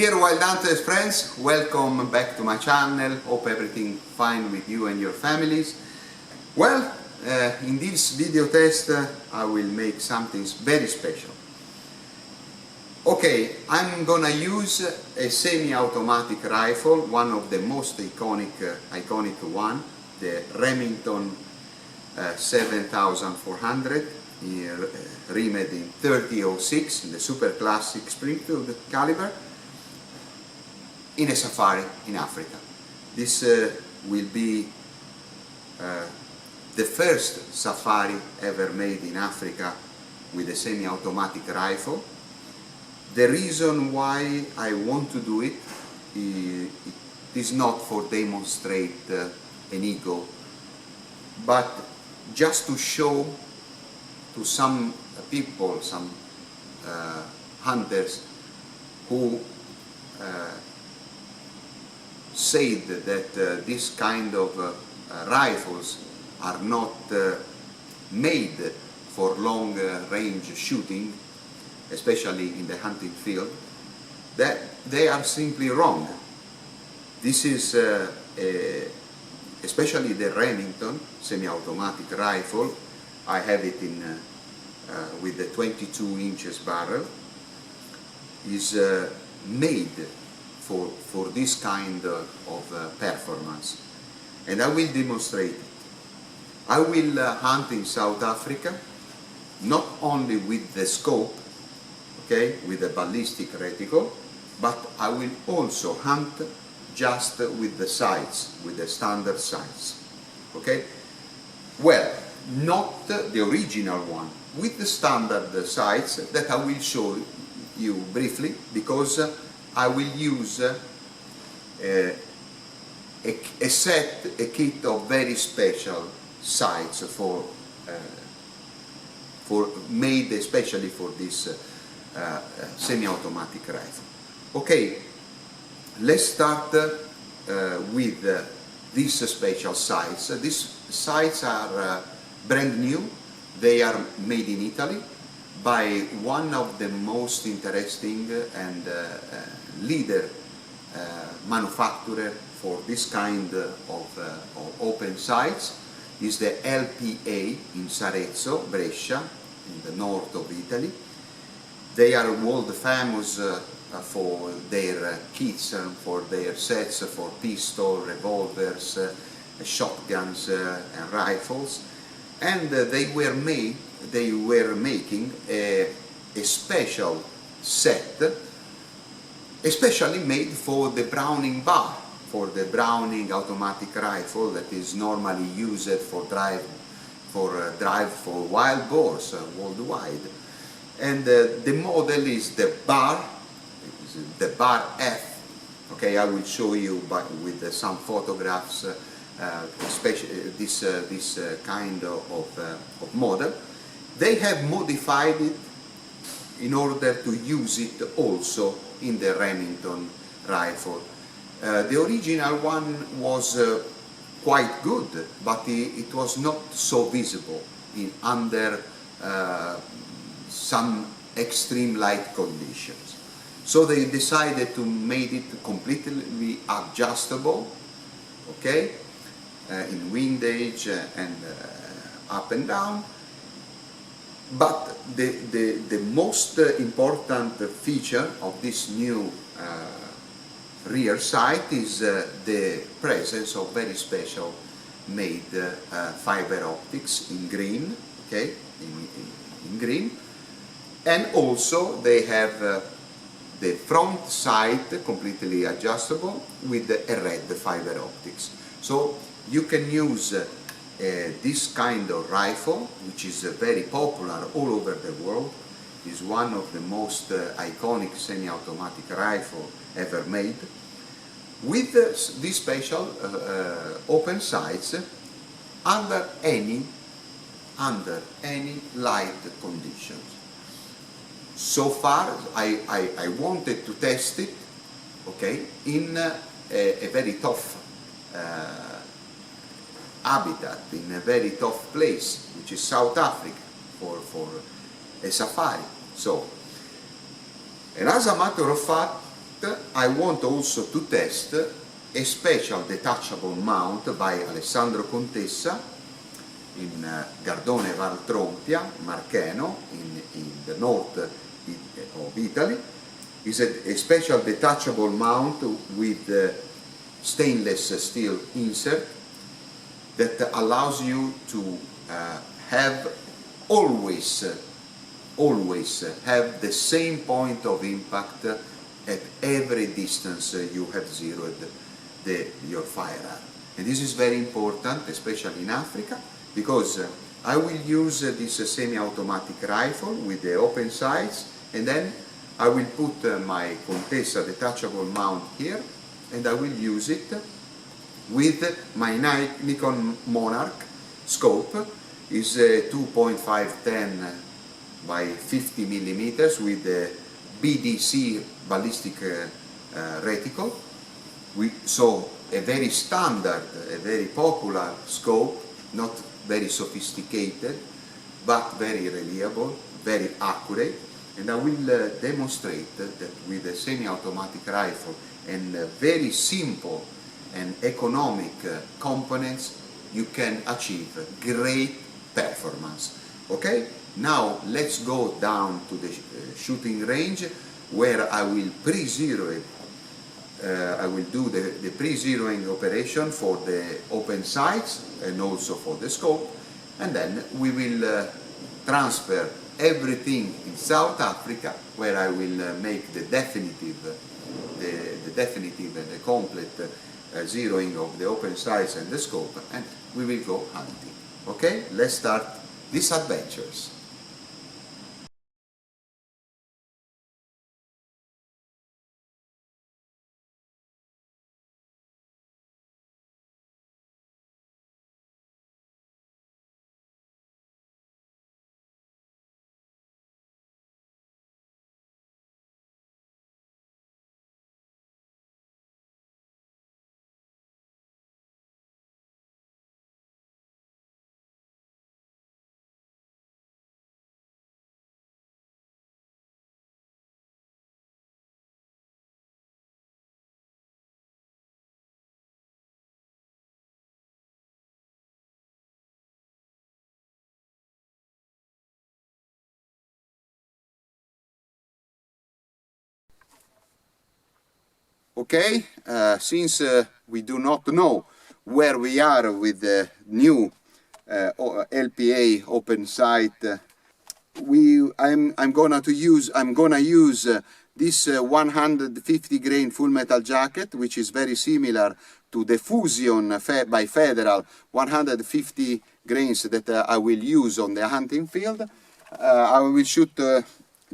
Dear Wild Hunters friends, welcome back to my channel. Hope everything fine with you and your families. Well, in this video test I will make something very special. Okay, I'm gonna use a semi-automatic rifle, one of the most iconic one, the Remington 7400, remade in 30-06, in the super classic Springfield caliber, in a safari in Africa. This will be the first safari ever made in Africa with a semi-automatic rifle. The reason why I want to do it is not for demonstrate an ego, but just to show to some people, some hunters who said that this kind of rifles are not made for long range shooting, especially in the hunting field, that they are simply wrong. This is especially the Remington semi-automatic rifle. I have it in with the 22 inches barrel, is made for this kind of performance, and I will demonstrate it. I will hunt in South Africa, not only with the scope, okay, with the ballistic reticle, but I will also hunt just with the sights, with the standard sights, okay? Well, not the original one, with the standard sights that I will show you briefly, because I will use a kit of very special sights made especially for this semi-automatic rifle. Okay, let's start with these special sights. These sights are brand new. They are made in Italy by one of the most interesting and leader manufacturer for this kind of open sights. Is the LPA in Sarezzo, Brescia, in the north of Italy. They are world famous for their kits and for their sets for pistols, revolvers, shotguns and rifles. And they were making a special set, especially made for the Browning bar, for the Browning automatic rifle that is normally used for drive for wild boars worldwide. And the model is the bar F. Okay, I will show you with some photographs this kind of model. They have modified it in order to use it also in the Remington rifle. The original one was quite good, but it was not so visible under some extreme light conditions. So they decided to make it completely adjustable, okay, in windage and up and down. But the most important feature of this new rear sight is the presence of very special made fiber optics in green, okay, in green. And also they have the front sight completely adjustable with a red fiber optics. So you can use this kind of rifle, which is very popular all over the world, is one of the most iconic semi-automatic rifle ever made, with these special open sights under any light conditions. So far I wanted to test it, okay, in a very tough habitat, in a very tough place, which is South Africa, for a safari. So, and as a matter of fact, I want also to test a special detachable mount by Alessandro Contessa in Gardone Valtrompia, Marcheno, in the north of Italy. It's a special detachable mount with stainless steel insert that allows you to have always have the same point of impact at every distance you have zeroed your firearm. And this is very important, especially in Africa, because I will use this semi-automatic rifle with the open sights, and then I will put my Contessa detachable mount here, and I will use it with my Nikon Monarch scope. Is 2.510 by 50 millimeters with the BDC ballistic reticle. So a very standard, a very popular scope, not very sophisticated, but very reliable, very accurate. And I will demonstrate that with a semi-automatic rifle and very simple and economic components, you can achieve great performance. Okay, now let's go down to the shooting range where I will pre-zero it. I will do the pre-zeroing operation for the open sights and also for the scope, and then we will transfer everything in South Africa, where I will make the definitive and the complete zeroing of the open sights and the scope, and we will go hunting. Okay, let's start these adventures. Okay, since we do not know where we are with the new LPA open sight, I'm gonna use this 150 grain full metal jacket, which is very similar to the Fusion by Federal 150 grains that I will use on the hunting field. I will shoot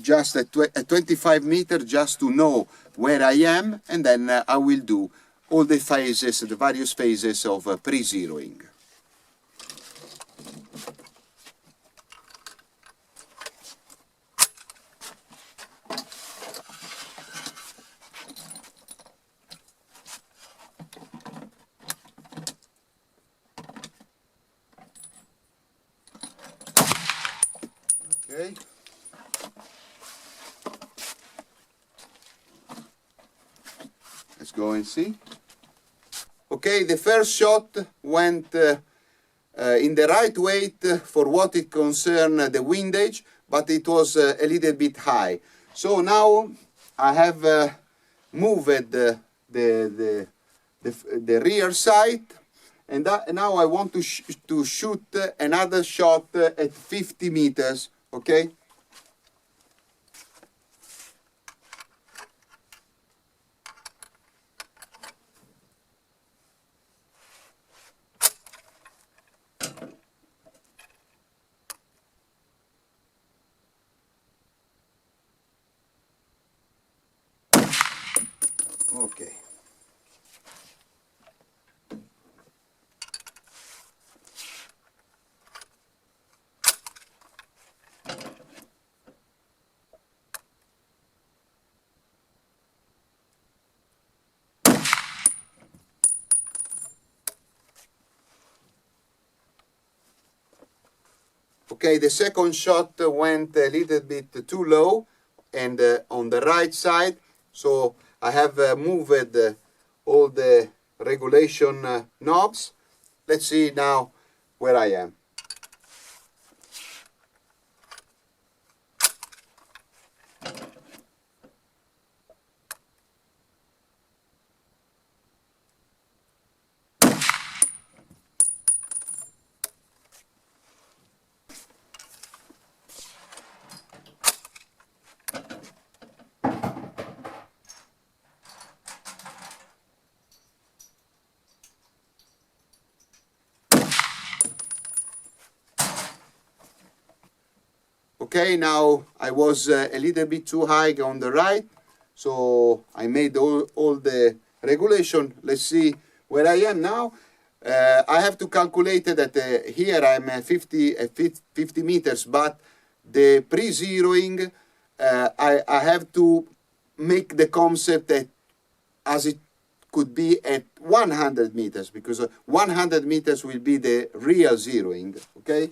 just at 25 meters just to know where I am, and then I will do all the phases, the various phases of pre-zeroing. Okay. Let's go and see. Okay, the first shot went in the right weight for what it concerned the windage, but it was a little bit high. So now I have moved the rear sight, and now I want to shoot another shot at 50 meters, okay? Okay. Okay, the second shot went a little bit too low and on the right side, so I have moved all the regulation knobs. Let's see now where I am. Okay, now I was a little bit too high on the right, so I made all the regulation. Let's see where I am now. I have to calculate that here I'm 50 meters, but the pre-zeroing, I have to make the concept as it could be at 100 meters, because 100 meters will be the real zeroing, okay?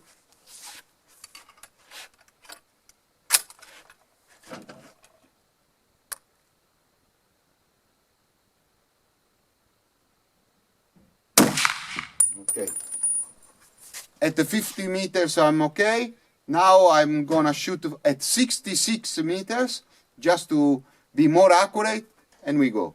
Okay. At the 50 meters I'm okay. Now I'm gonna shoot at 66 meters just to be more accurate, and we go.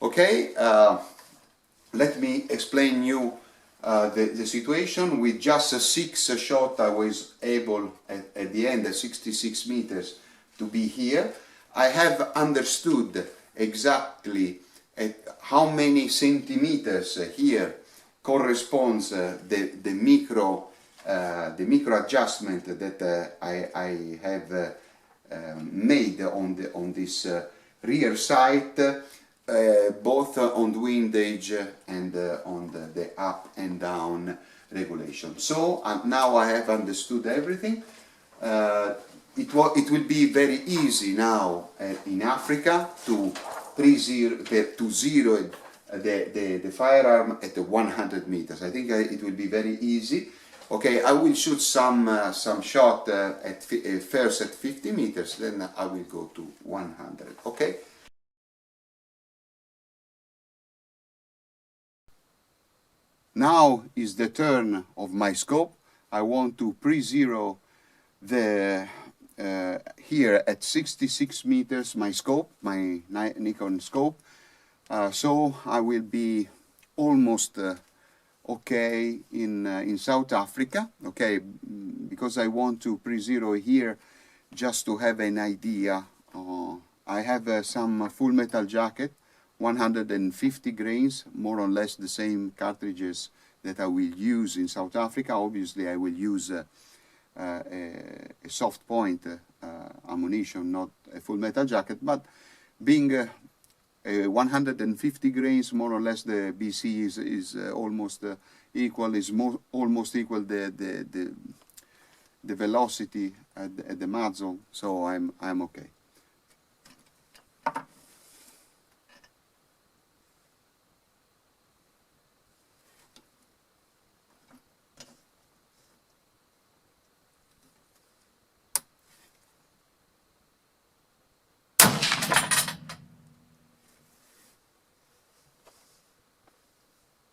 Okay, let me explain you the situation. With just a 6 shot I was able at the end at 66 meters to be here. I have understood exactly at how many centimeters here corresponds the micro adjustment that I have made on this rear sight, both on the windage and on the up and down regulation. So now I have understood everything. It will be very easy now in Africa to zero the firearm at the 100 meters. I think it will be very easy. Okay, I will shoot some shot at first at 50 meters, then I will go to 100. Okay. Now is the turn of my scope. I want to pre-zero the here at 66 meters my scope, my Nikon scope. So I will be almost okay in South Africa. Okay, because I want to pre-zero here just to have an idea. I have some full metal jacket, 150 grains, more or less the same cartridges that I will use in South Africa. Obviously I will use a soft point ammunition, not a full metal jacket, but being 150 grains, more or less the BC is almost equal, almost equal the velocity at the muzzle, so I'm okay.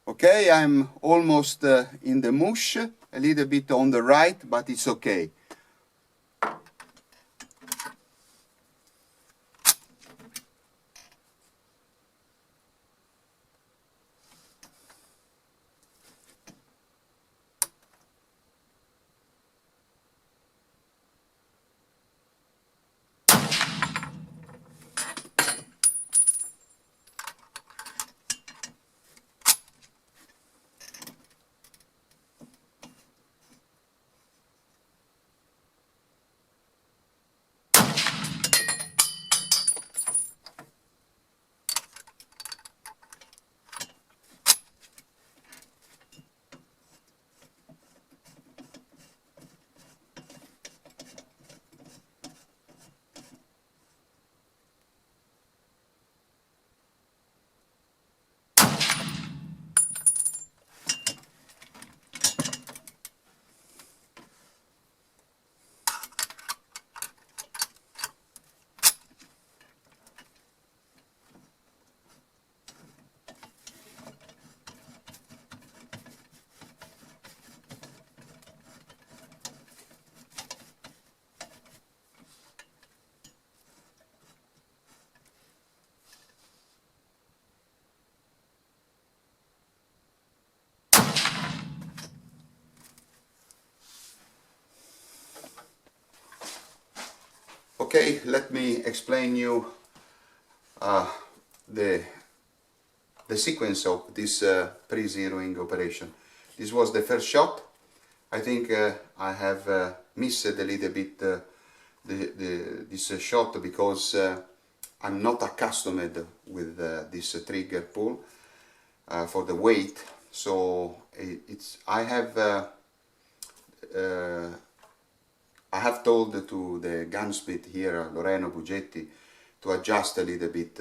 Okay, I'm almost in the mush, a little bit on the right, but it's okay. Okay, let me explain you the sequence of this pre-zeroing operation. This was the first shot. I think I have missed a little bit this shot because I'm not accustomed with this trigger pull for the weight. So I have told to the gunsmith here, Loreno Bugetti, to adjust a little bit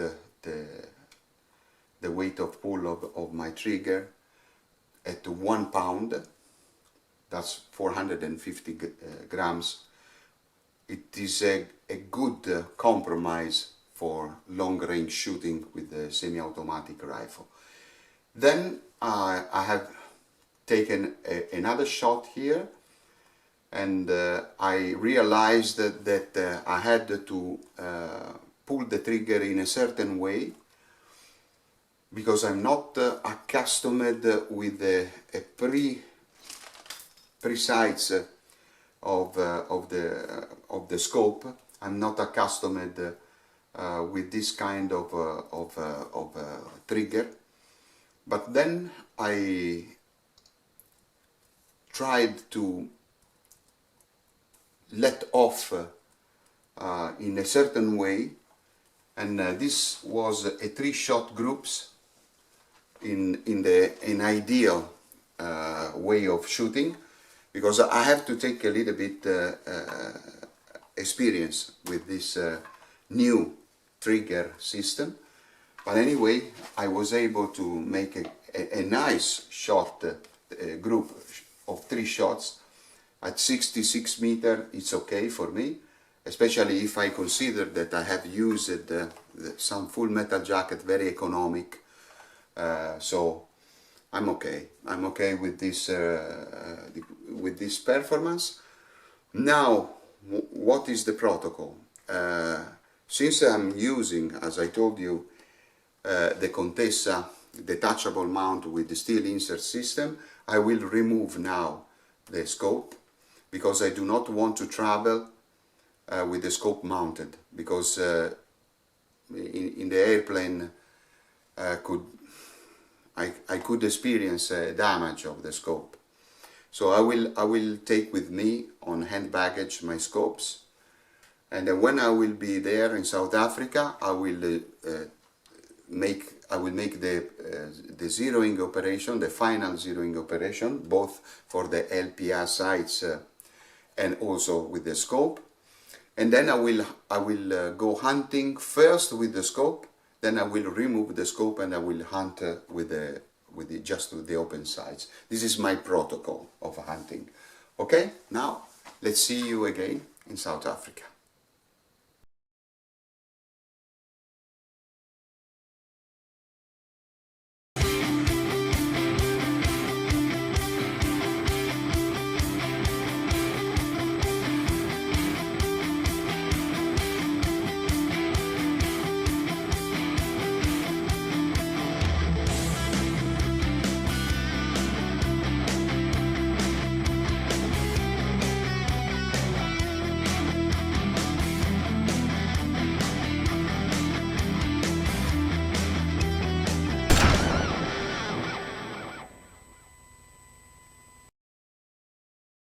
the weight of pull of my trigger at 1 pound. That's 450 grams. It is a good compromise for long-range shooting with the semi-automatic rifle. Then I have taken another shot here, and I realized that I had to pull the trigger in a certain way because I'm not accustomed with a pre-sights of the scope. I'm not accustomed with this kind of trigger. But then I tried to let off in a certain way, and this was a 3-shot groups in an ideal way of shooting, because I have to take a little bit experience with this new trigger system. But anyway, I was able to make a nice shot group of 3 shots at 66 meters. It's okay for me, especially if I consider that I have used some full metal jacket, very economic. So I'm okay. I'm okay with this performance. Now, what is the protocol? Since I'm using, as I told you, the Contessa detachable mount with the steel insert system, I will remove now the scope, because I do not want to travel with the scope mounted, because in the airplane I could experience damage of the scope. So I will take with me on hand baggage my scopes, and then when I will be there in South Africa, I will make the zeroing operation, the final zeroing operation, both for the LPA Sights and also with the scope. And then I will go hunting first with the scope. Then I will remove the scope and I will hunt just with the open sights. This is my protocol of hunting. Okay, now let's see you again in South Africa.